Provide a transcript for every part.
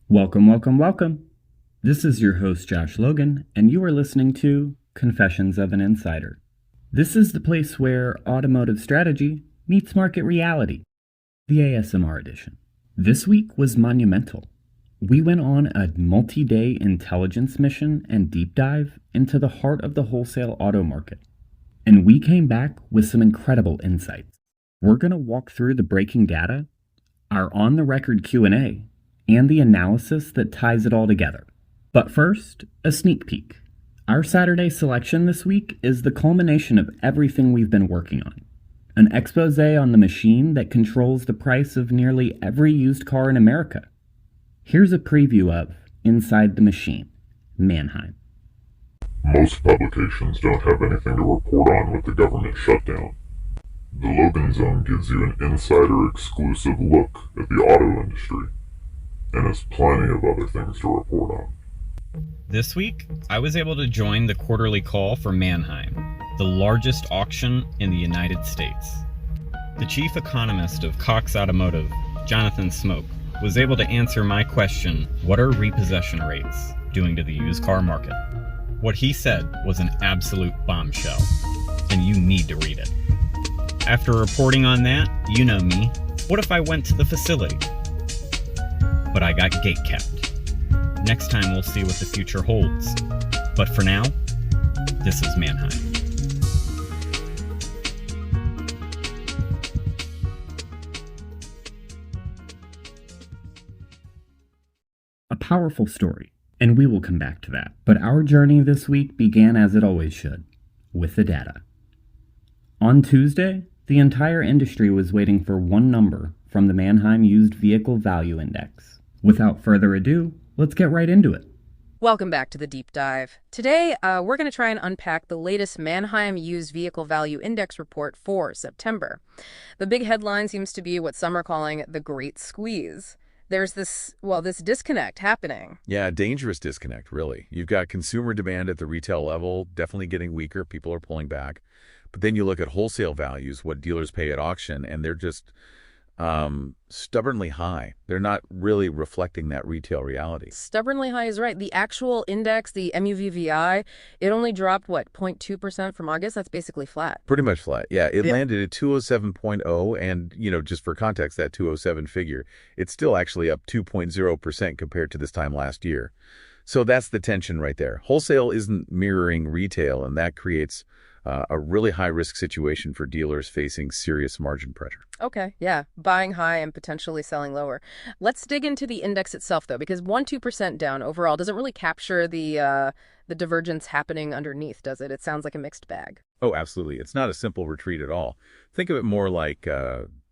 Welcome, welcome, welcome. This is your host, Josh Logan, and you are listening to Confessions of an Insider. This is the place where automotive strategy meets market reality, the ASMR edition. This week was monumental. We went on a multi-day intelligence mission and deep dive into the heart of the wholesale auto market. And we came back with some incredible insights. We're going to walk through the breaking data, our on-the-record Q&A, and the analysis that ties it all together. But first, a sneak peek. Our Saturday selection this week is the culmination of everything we've been working on. An exposé on the machine that controls the price of nearly every used car in America. Here's a preview of Inside the Machine, Manheim. Most publications don't have anything to report on with the government shutdown. The Logan Zone gives you an insider exclusive look at the auto industry, and has plenty of other things to report on. This week, I was able to join the quarterly call for Manheim, the largest auction in the United States. The chief economist of Cox Automotive, Jonathan Smoke, was able to answer my question, what are repossession rates doing to the used car market? What he said was an absolute bombshell, and you need to read it. After reporting on that, you know me, what if I went to the facility? But I got gate kept. Next time we'll see what the future holds. But for now, this is Manheim. A powerful story, and we will come back to that. But our journey this week began as it always should, with the data. On Tuesday, the entire industry was waiting for one number from the Manheim Used Vehicle Value Index. Without further ado, let's get right into it. Welcome back to the deep dive. Today, we're going to try and unpack the latest Manheim Used Vehicle Value Index report for September. The big headline seems to be what some are calling the Great Squeeze. There's this disconnect happening. Yeah, dangerous disconnect, really. You've got consumer demand at the retail level definitely getting weaker. People are pulling back. But then you look at wholesale values, what dealers pay at auction, and they're just stubbornly high. They're not really reflecting that retail reality. Stubbornly high is right. The actual index, the MUVVI, it only dropped, 0.2% from August? That's basically flat. Pretty much flat. Yeah, it landed at 207.0, and, just for context, that 207 figure, it's still actually up 2.0% compared to this time last year. So that's the tension right there. Wholesale isn't mirroring retail, and that creates a really high-risk situation for dealers facing serious margin pressure. Okay, yeah. Buying high and potentially selling lower. Let's dig into the index itself, though, because 1-2% down overall doesn't really capture the divergence happening underneath, does it? It sounds like a mixed bag. Oh, absolutely. It's not a simple retreat at all. Think of it more like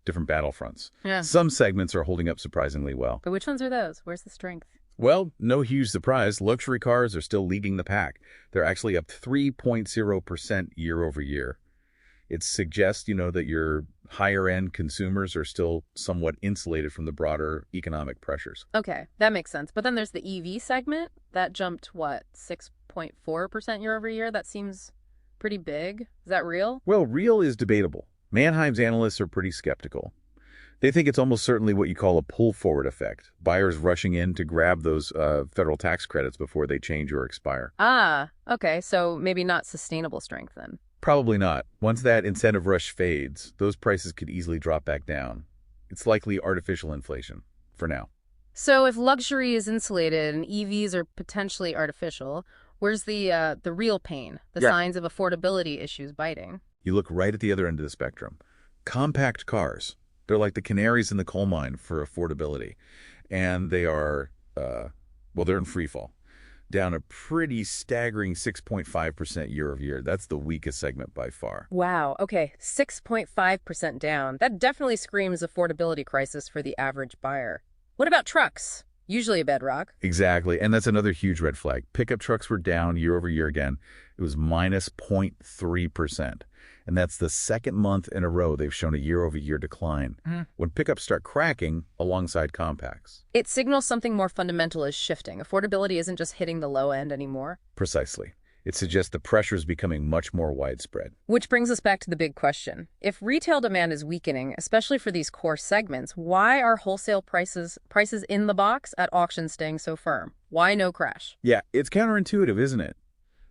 different battlefronts. Yeah. Some segments are holding up surprisingly well. But which ones are those? Where's the strength? Well, no huge surprise. Luxury cars are still leading the pack. They're actually up 3.0% year over year. It suggests, that your higher-end consumers are still somewhat insulated from the broader economic pressures. Okay, that makes sense. But then there's the EV segment. That jumped, 6.4% year over year? That seems pretty big. Is that real? Well, real is debatable. Manheim's analysts are pretty skeptical. They think it's almost certainly what you call a pull-forward effect, buyers rushing in to grab those federal tax credits before they change or expire. Ah, okay, so maybe not sustainable strength then. Probably not. Once that incentive rush fades, those prices could easily drop back down. It's likely artificial inflation, for now. So if luxury is insulated and EVs are potentially artificial, where's the real pain, the signs of affordability issues biting? You look right at the other end of the spectrum. Compact cars. They're like the canaries in the coal mine for affordability. And they are, they're in free fall. Down a pretty staggering 6.5% year over year. That's the weakest segment by far. Wow. Okay. 6.5% down. That definitely screams affordability crisis for the average buyer. What about trucks? Usually a bedrock. Exactly. And that's another huge red flag. Pickup trucks were down year over year again. It was minus 0.3%. And that's the second month in a row they've shown a year-over-year decline when pickups start cracking alongside compacts. It signals something more fundamental is shifting. Affordability isn't just hitting the low end anymore. Precisely. It suggests the pressure is becoming much more widespread. Which brings us back to the big question. If retail demand is weakening, especially for these core segments, why are wholesale prices in the box at auction staying so firm? Why no crash? Yeah, it's counterintuitive, isn't it?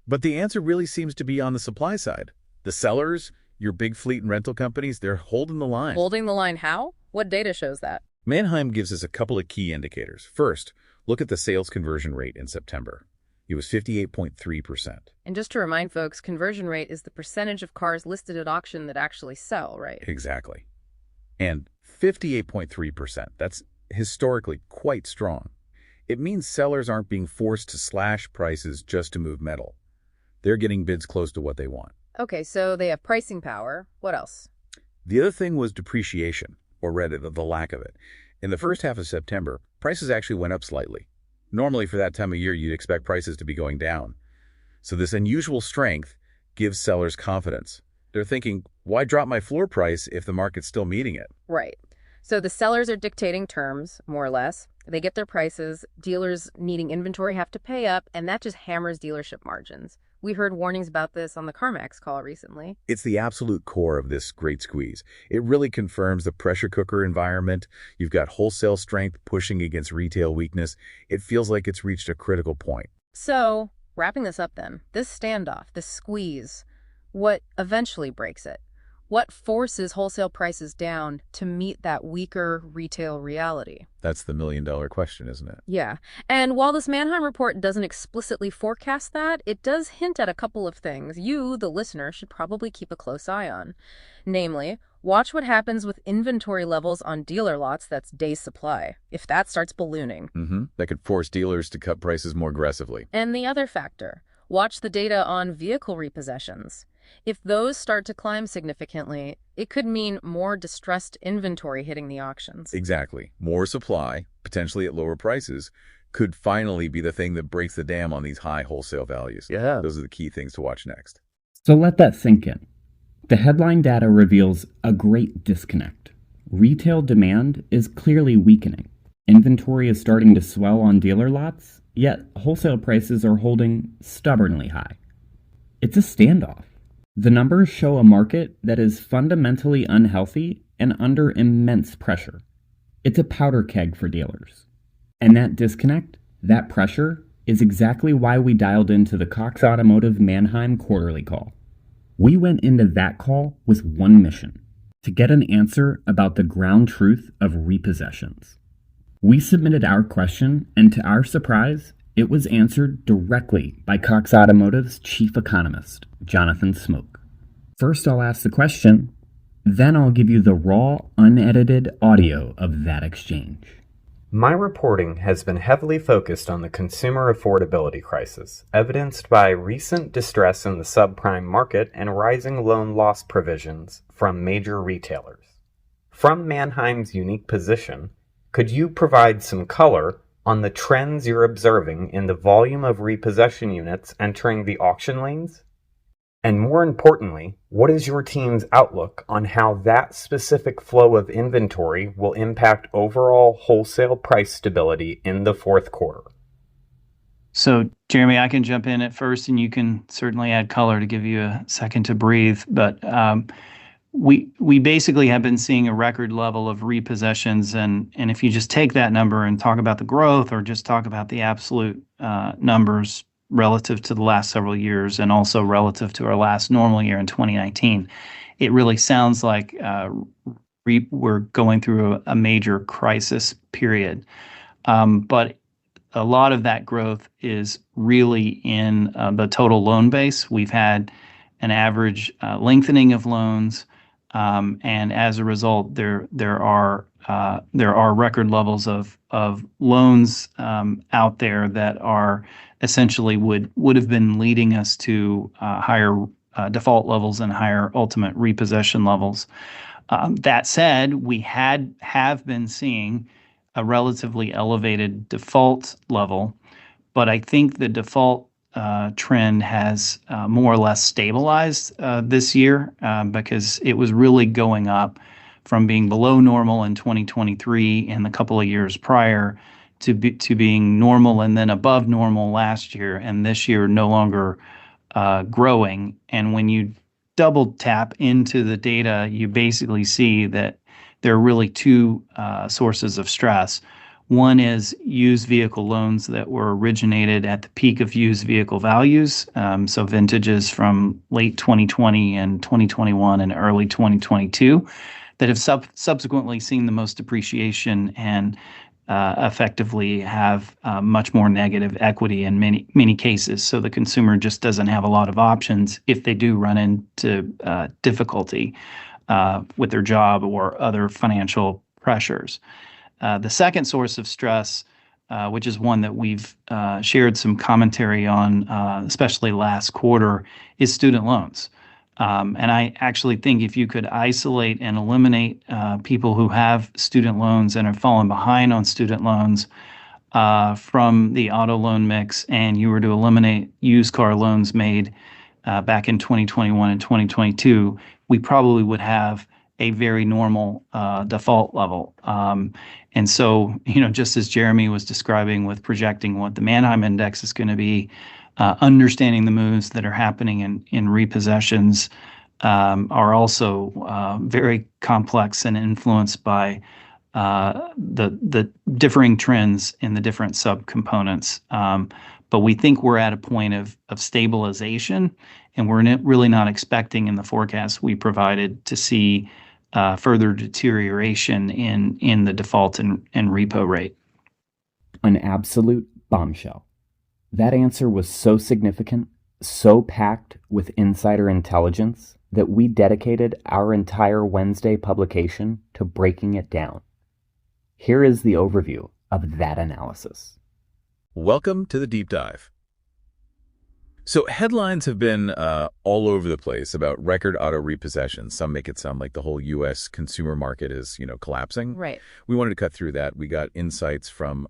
But the answer really seems to be on the supply side. The sellers, your big fleet and rental companies, they're holding the line. Holding the line how? What data shows that? Manheim gives us a couple of key indicators. First, look at the sales conversion rate in September. It was 58.3%. And just to remind folks, conversion rate is the percentage of cars listed at auction that actually sell, right? Exactly. And 58.3%, that's historically quite strong. It means sellers aren't being forced to slash prices just to move metal. They're getting bids close to what they want. Okay, so they have pricing power. What else? The other thing was depreciation, or rather the lack of it. In the first half of September, prices actually went up slightly. Normally for that time of year, you'd expect prices to be going down. So this unusual strength gives sellers confidence. They're thinking, why drop my floor price if the market's still meeting it? Right. So the sellers are dictating terms, more or less. They get their prices. Dealers needing inventory have to pay up, and that just hammers dealership margins. We heard warnings about this on the CarMax call recently. It's the absolute core of this great squeeze. It really confirms the pressure cooker environment. You've got wholesale strength pushing against retail weakness. It feels like it's reached a critical point. So, wrapping this up then, this standoff, this squeeze, what eventually breaks it? What forces wholesale prices down to meet that weaker retail reality? That's the million-dollar question, isn't it? Yeah. And while this Manheim report doesn't explicitly forecast that, it does hint at a couple of things you, the listener, should probably keep a close eye on. Namely, watch what happens with inventory levels on dealer lots that's day supply. If that starts ballooning. That could force dealers to cut prices more aggressively. And the other factor, watch the data on vehicle repossessions. If those start to climb significantly, it could mean more distressed inventory hitting the auctions. Exactly. More supply, potentially at lower prices, could finally be the thing that breaks the dam on these high wholesale values. Yeah. Those are the key things to watch next. So let that sink in. The headline data reveals a great disconnect. Retail demand is clearly weakening. Inventory is starting to swell on dealer lots, yet wholesale prices are holding stubbornly high. It's a standoff. The numbers show a market that is fundamentally unhealthy and under immense pressure. It's a powder keg for dealers. And that disconnect, that pressure, is exactly why we dialed into the Cox Automotive Manheim quarterly call. We went into that call with one mission: to get an answer about the ground truth of repossessions. We submitted our question, and to our surprise, it was answered directly by Cox Automotive's chief economist, Jonathan Smoke. First, I'll ask the question, then I'll give you the raw, unedited audio of that exchange. My reporting has been heavily focused on the consumer affordability crisis, evidenced by recent distress in the subprime market and rising loan loss provisions from major retailers. From Manheim's unique position, could you provide some color on the trends you're observing in the volume of repossession units entering the auction lanes? And more importantly, what is your team's outlook on how that specific flow of inventory will impact overall wholesale price stability in the fourth quarter? So, Jeremy, I can jump in at first, and you can certainly add color to give you a second to breathe. But we basically have been seeing a record level of repossessions, and if you just take that number and talk about the growth, or just talk about the absolute numbers relative to the last several years, and also relative to our last normal year in 2019, it really sounds like we're going through a major crisis period. But a lot of that growth is really in the total loan base. We've had an average lengthening of loans, and as a result, there are record levels of loans out there that are essentially would have been leading us to higher default levels and higher ultimate repossession levels. That said, we have been seeing a relatively elevated default level, but I think the default trend has more or less stabilized this year because it was really going up from being below normal in 2023 and the couple of years prior to being normal and then above normal last year, and this year no longer growing. And when you double tap into the data, you basically see that there are really two sources of stress. One is used vehicle loans that were originated at the peak of used vehicle values, so vintages from late 2020 and 2021 and early 2022 that have subsequently seen the most depreciation and effectively have much more negative equity in many cases. So the consumer just doesn't have a lot of options if they do run into difficulty with their job or other financial pressures. The second source of stress, which is one that we've shared some commentary on, especially last quarter, is student loans. And I actually think if you could isolate and eliminate people who have student loans and are falling behind on student loans from the auto loan mix, and you were to eliminate used car loans made back in 2021 and 2022, we probably would have a very normal default level. And so, just as Jeremy was describing with projecting what the Manheim index is going to be, understanding the moves that are happening in repossessions are also very complex and influenced by the differing trends in the different subcomponents. But we think we're at a point of stabilization, and we're really not expecting in the forecast we provided to see further deterioration in the default and repo rate. An absolute bombshell. That answer was so significant, so packed with insider intelligence, that we dedicated our entire Wednesday publication to breaking it down. Here is the overview of that analysis. Welcome to the deep dive. So headlines have been all over the place about record auto repossessions. Some make it sound like the whole U.S. consumer market is, collapsing. Right. We wanted to cut through that. We got insights from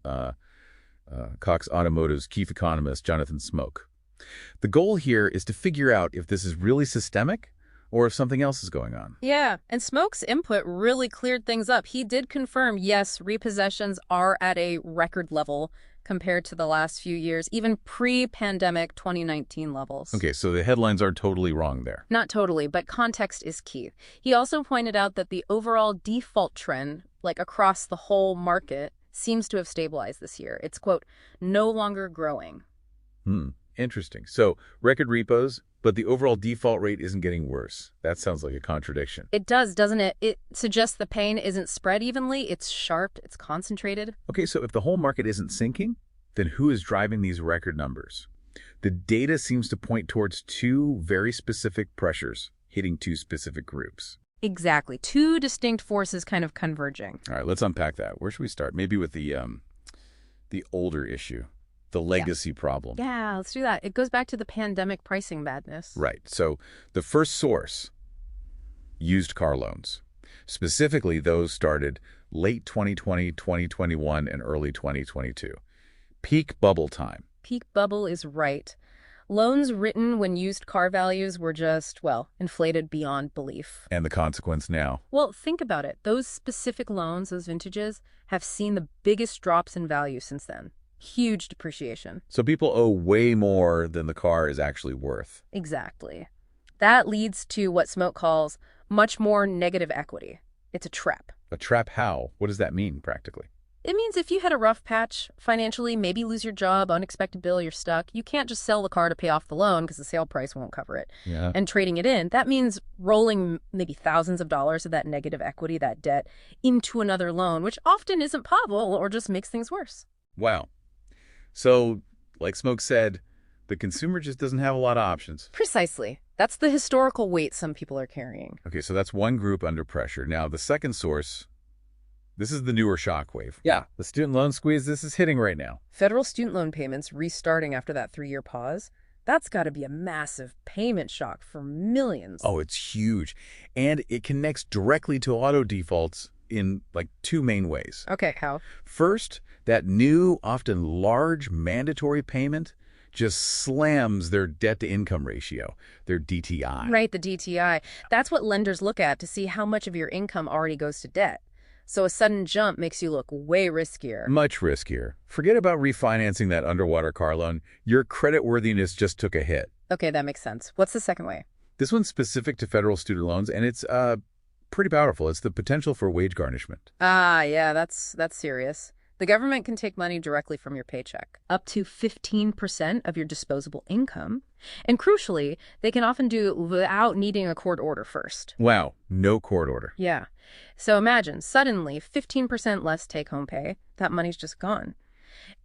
Cox Automotive's chief economist, Jonathan Smoke. The goal here is to figure out if this is really systemic or if something else is going on. Yeah, and Smoke's input really cleared things up. He did confirm, yes, repossessions are at a record level compared to the last few years, even pre-pandemic 2019 levels. Okay, so the headlines are totally wrong there. Not totally, but context is key. He also pointed out that the overall default trend, like across the whole market, seems to have stabilized this year. It's, quote, no longer growing. Interesting. So record repos, but the overall default rate isn't getting worse. That sounds like a contradiction. It does, doesn't it? It suggests the pain isn't spread evenly. It's sharp. It's concentrated. Okay, so if the whole market isn't sinking, then who is driving these record numbers? The data seems to point towards two very specific pressures hitting two specific groups. Exactly. Two distinct forces kind of converging. All right, let's unpack that. Where should we start? Maybe with the older issue, the legacy problem. Yeah, let's do that. It goes back to the pandemic pricing madness. Right. So the first source, used car loans. Specifically, those started late 2020, 2021, and early 2022. Peak bubble time. Peak bubble is right. Loans written when used car values were just, well, inflated beyond belief. And the consequence now? Well, think about it. Those specific loans, those vintages, have seen the biggest drops in value since then. Huge depreciation. So people owe way more than the car is actually worth. Exactly. That leads to what Smoke calls much more negative equity. It's a trap. A trap how? What does that mean practically? It means if you had a rough patch financially, maybe lose your job, unexpected bill, you're stuck, you can't just sell the car to pay off the loan because the sale price won't cover it. Yeah. And trading it in, that means rolling maybe thousands of dollars of that negative equity, that debt, into another loan, which often isn't possible or just makes things worse. Wow. So, like Smoke said, the consumer just doesn't have a lot of options. Precisely. That's the historical weight some people are carrying. Okay, so that's one group under pressure. Now, the second source, this is the newer shockwave. Yeah. The student loan squeeze, this is hitting right now. Federal student loan payments restarting after that 3-year pause, that's got to be a massive payment shock for millions. Oh, it's huge. And it connects directly to auto defaults in like two main ways. Okay, how? First, that new, often large mandatory payment just slams their debt-to-income ratio, their DTI. Right, the DTI. That's what lenders look at to see how much of your income already goes to debt. So a sudden jump makes you look way riskier. Much riskier. Forget about refinancing that underwater car loan. Your creditworthiness just took a hit. Okay, that makes sense. What's the second way? This one's specific to federal student loans, and it's pretty powerful. It's the potential for wage garnishment. Ah, yeah, that's serious. The government can take money directly from your paycheck, up to 15% of your disposable income. And crucially, they can often do it without needing a court order first. Wow, no court order. Yeah. So imagine, suddenly, 15% less take-home pay. That money's just gone.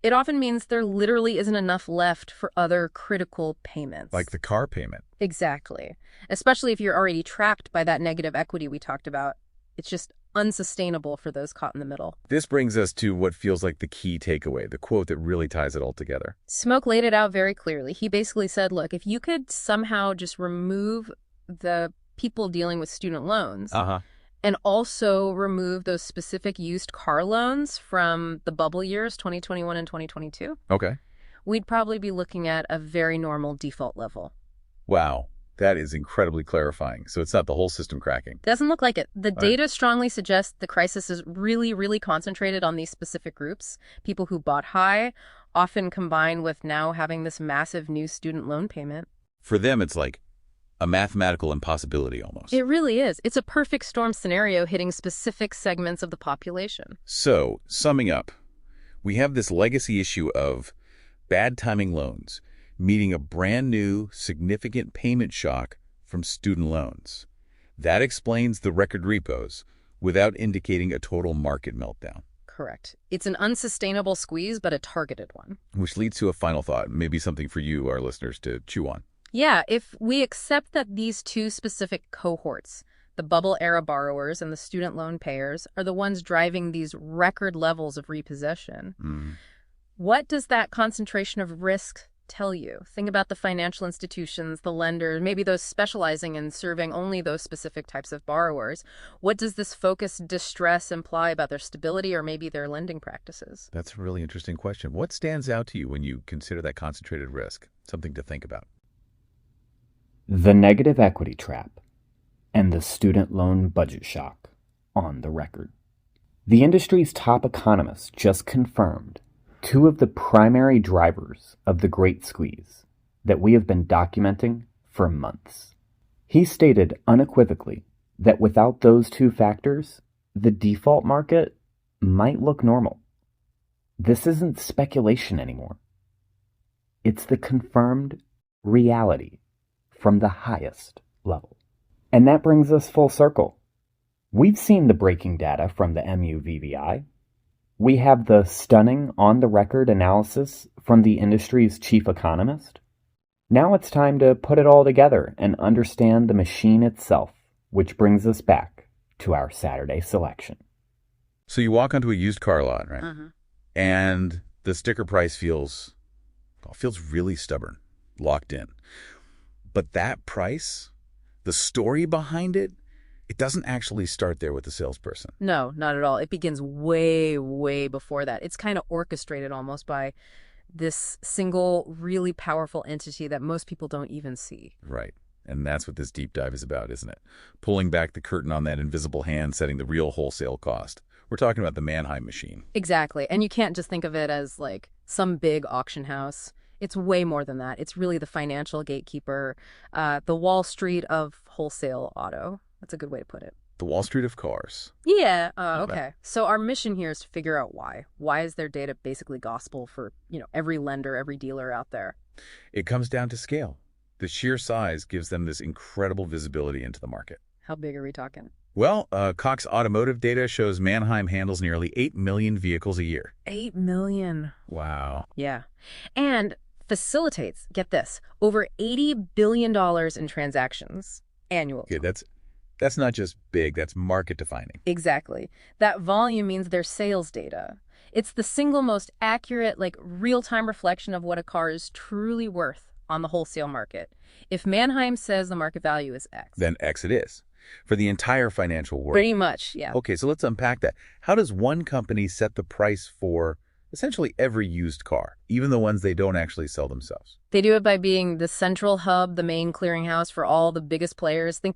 It often means there literally isn't enough left for other critical payments. Like the car payment. Exactly. Especially if you're already trapped by that negative equity we talked about. It's just unsustainable for those caught in the middle. This brings us to what feels like the key takeaway, the quote that really ties it all together. Smoke laid it out very clearly. He basically said, look, if you could somehow just remove the people dealing with student loans and also remove those specific used car loans from the bubble years, 2021 and 2022, Okay. we'd probably be looking at a very normal default level. Wow, that is incredibly clarifying. So it's not the whole system cracking. Doesn't look like it. The Right. data strongly suggests the crisis is really, really concentrated on these specific groups. People who bought high, often combined with now having this massive new student loan payment. For them, it's like a mathematical impossibility almost. It really is. It's a perfect storm scenario hitting specific segments of the population. So, summing up, we have this legacy issue of bad timing loans meeting a brand new, significant payment shock from student loans. That explains the record repos without indicating a total market meltdown. Correct. It's an unsustainable squeeze, but a targeted one. Which leads to a final thought, maybe something for you, our listeners, to chew on. Yeah, if we accept that these two specific cohorts, the bubble-era borrowers and the student loan payers, are the ones driving these record levels of repossession, what does that concentration of risk tell you? Think about the financial institutions, the lenders, maybe those specializing in serving only those specific types of borrowers. What does this focused distress imply about their stability or maybe their lending practices? That's a really interesting question. What stands out to you when you consider that concentrated risk? Something to think about. The negative equity trap and the student loan budget shock on the record. The industry's top economists just confirmed two of the primary drivers of the Great Squeeze that we have been documenting for months. He stated unequivocally that without those two factors, the default market might look normal. This isn't speculation anymore. It's the confirmed reality from the highest level. And that brings us full circle. We've seen the breaking data from the MUVVI. We have the stunning on-the-record analysis from the industry's chief economist. Now it's time to put it all together and understand the machine itself, which brings us back to our Saturday selection. So you walk onto a used car lot, right? And the sticker price feels really stubborn, locked in. But that price, the story behind it, it doesn't actually start there with the salesperson. No, not at all. It begins way, way before that. It's kind of orchestrated almost by this single, really powerful entity that most people don't even see. Right. And that's what this deep dive is about, isn't it? Pulling back the curtain on that invisible hand, setting the real wholesale cost. We're talking about the Manheim machine. Exactly. And you can't just think of it as like some big auction house. It's way more than that. It's really the financial gatekeeper, the Wall Street of wholesale auto. That's a good way to put it. The Wall Street of cars. Yeah. Okay. So our mission here is to figure out why. Why is their data basically gospel for, every lender, every dealer out there? It comes down to scale. The sheer size gives them this incredible visibility into the market. How big are we talking? Well, Cox Automotive data shows Manheim handles nearly 8 million vehicles a year. 8 million. Wow. Yeah. And facilitates, get this, over $80 billion in transactions annually. Okay, that's not just big, that's market defining. Exactly. That volume means their sales data. It's the single most accurate, real-time reflection of what a car is truly worth on the wholesale market. If Manheim says the market value is X. Then X it is. For the entire financial world. Pretty much, yeah. Okay, so let's unpack that. How does one company set the price for essentially every used car, even the ones they don't actually sell themselves? They do it by being the central hub, the main clearinghouse for all the biggest players. Think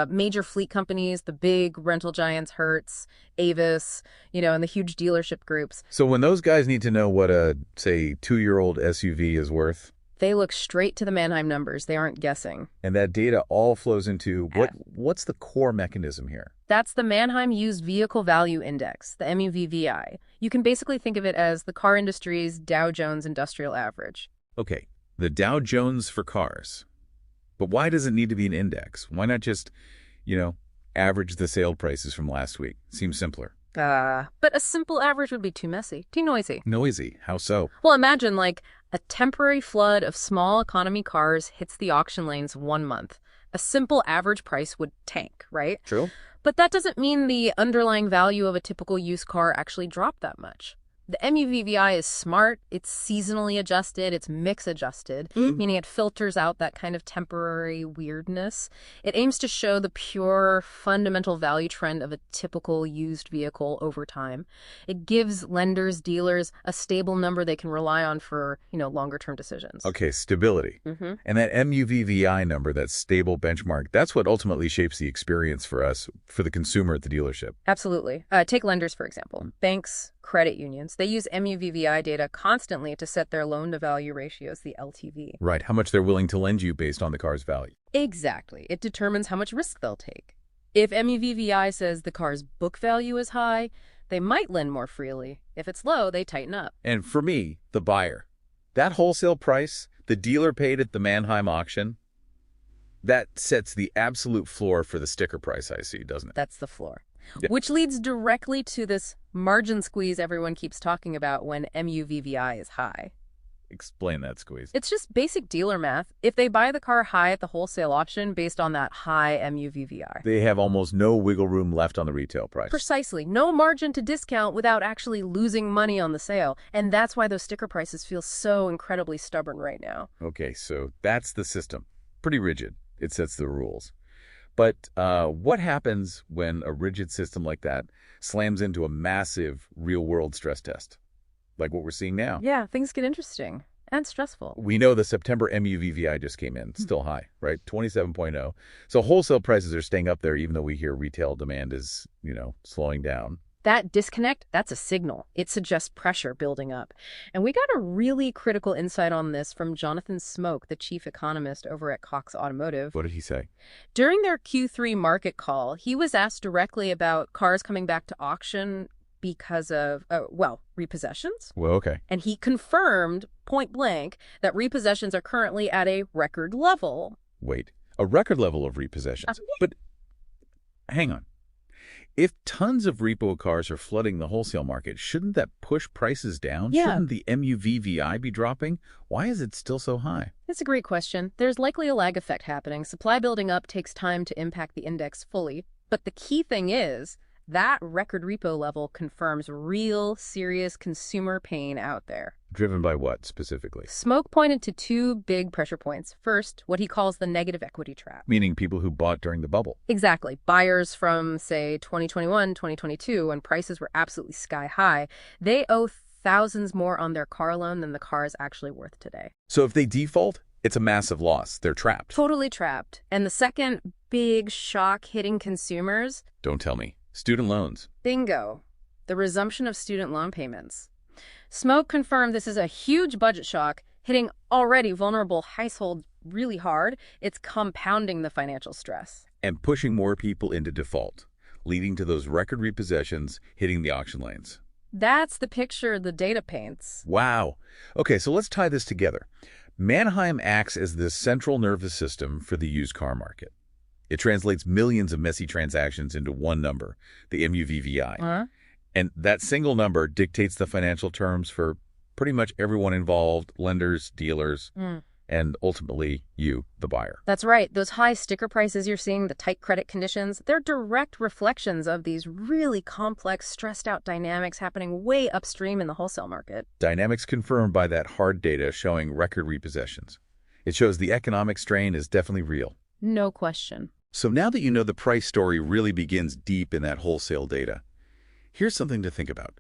major fleet companies, the big rental giants, Hertz, Avis, and the huge dealership groups. So when those guys need to know what a, say, 2-year-old SUV is worth, They look straight to the Manheim numbers. They aren't guessing. And that data all flows into what's the core mechanism here? That's the Manheim Used Vehicle Value Index, the MUVVI. You can basically think of it as the car industry's Dow Jones Industrial Average. Okay, the Dow Jones for cars. But why does it need to be an index? Why not just, average the sale prices from last week? Seems simpler. But a simple average would be too messy, too noisy. Noisy? How so? Well, imagine a temporary flood of small economy cars hits the auction lanes 1 month. A simple average price would tank, right? True. But that doesn't mean the underlying value of a typical used car actually dropped that much. The MUVVI is smart, it's seasonally adjusted, it's mix adjusted, meaning it filters out that kind of temporary weirdness. It aims to show the pure fundamental value trend of a typical used vehicle over time. It gives lenders, dealers a stable number they can rely on for, longer term decisions. Okay, stability. And that MUVVI number, that stable benchmark, that's what ultimately shapes the experience for us, for the consumer at the dealership. Absolutely. Take lenders, for example. Banks, credit unions, they use MUVVI data constantly to set their loan-to-value ratios, the LTV. Right, how much they're willing to lend you based on the car's value. Exactly. It determines how much risk they'll take. If MUVVI says the car's book value is high, they might lend more freely. If it's low, they tighten up. And for me, the buyer, that wholesale price the dealer paid at the Manheim auction, that sets the absolute floor for the sticker price I see, doesn't it? That's the floor. Yeah. Which leads directly to this margin squeeze everyone keeps talking about when MUVVI is high. Explain that squeeze. It's just basic dealer math. If they buy the car high at the wholesale auction based on that high MUVVI, they have almost no wiggle room left on the retail price. Precisely. No margin to discount without actually losing money on the sale. And that's why those sticker prices feel so incredibly stubborn right now. Okay, so that's the system. Pretty rigid. It sets the rules. But what happens when a rigid system like that slams into a massive real-world stress test, like what we're seeing now? Yeah, things get interesting and stressful. We know the September MUVVI just came in, still high, right? 27.0. So wholesale prices are staying up there even though we hear retail demand is, slowing down. That disconnect, that's a signal. It suggests pressure building up. And we got a really critical insight on this from Jonathan Smoke, the chief economist over at Cox Automotive. What did he say? During their Q3 market call, he was asked directly about cars coming back to auction because of, repossessions. Well, okay. And he confirmed, point blank, that repossessions are currently at a record level. Wait, a record level of repossessions? But hang on. If tons of repo cars are flooding the wholesale market, shouldn't that push prices down? Yeah. Shouldn't the MUVVI be dropping? Why is it still so high? That's a great question. There's likely a lag effect happening. Supply building up takes time to impact the index fully. But the key thing is that record repo level confirms real, serious consumer pain out there. Driven by what, specifically? Smoke pointed to two big pressure points. First, what he calls the negative equity trap. Meaning people who bought during the bubble. Exactly. Buyers from, say, 2021, 2022, when prices were absolutely sky high, they owe thousands more on their car loan than the car is actually worth today. So if they default, it's a massive loss. They're trapped. Totally trapped. And the second big shock hitting consumers? Don't tell me. Student loans. Bingo. The resumption of student loan payments. Smoke confirmed this is a huge budget shock, hitting already vulnerable households really hard. It's compounding the financial stress. And pushing more people into default, leading to those record repossessions hitting the auction lanes. That's the picture the data paints. Wow. Okay, so let's tie this together. Manheim acts as the central nervous system for the used car market. It translates millions of messy transactions into one number, the MUVVI. And that single number dictates the financial terms for pretty much everyone involved, lenders, dealers, and ultimately you, the buyer. That's right. Those high sticker prices you're seeing, the tight credit conditions, they're direct reflections of these really complex, stressed out dynamics happening way upstream in the wholesale market. Dynamics confirmed by that hard data showing record repossessions. It shows the economic strain is definitely real. No question. So now that you know the price story really begins deep in that wholesale data, here's something to think about.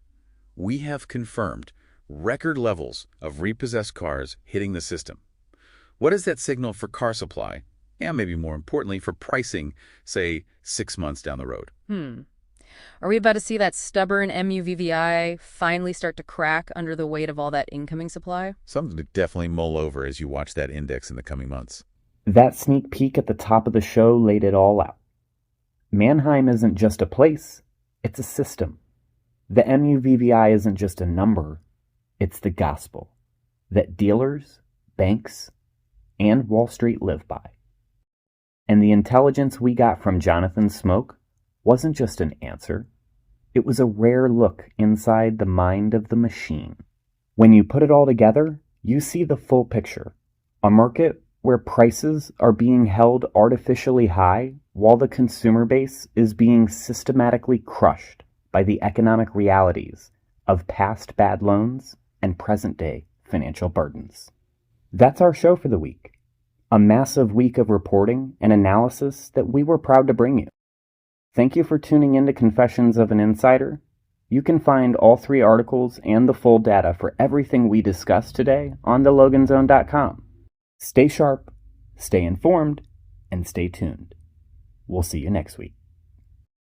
We have confirmed record levels of repossessed cars hitting the system. What does that signal for car supply? And maybe more importantly, for pricing, say, 6 months down the road? Are we about to see that stubborn MUVVI finally start to crack under the weight of all that incoming supply? Something to definitely mull over as you watch that index in the coming months. That sneak peek at the top of the show laid it all out. Manheim isn't just a place, it's a system. The MUVVI isn't just a number, it's the gospel that dealers, banks, and Wall Street live by. And the intelligence we got from Jonathan Smoke wasn't just an answer, it was a rare look inside the mind of the machine. When you put it all together, you see the full picture. A market where prices are being held artificially high while the consumer base is being systematically crushed by the economic realities of past bad loans and present-day financial burdens. That's our show for the week. A massive week of reporting and analysis that we were proud to bring you. Thank you for tuning in to Confessions of an Insider. You can find all 3 articles and the full data for everything we discussed today on theloganzone.com. Stay sharp, stay informed, and stay tuned. We'll see you next week.